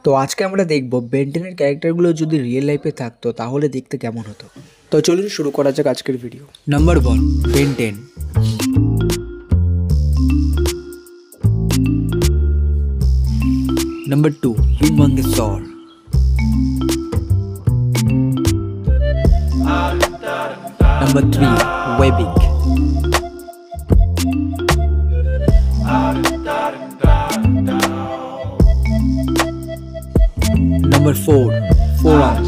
তো আজকে আমরা দেখব বেন্টেনের ক্যারেক্টারগুলো যদি রিয়েল লাইফে থাকতো তাহলে দেখতে কেমন হতো। তো চলুন শুরু করা যাক আজকের ভিডিও। নাম্বার 1, বেন্টেন। নাম্বার 2, হিউমাঙ্গেসর। নাম্বার 3, ওয়েবিক। Number 4, Forearms.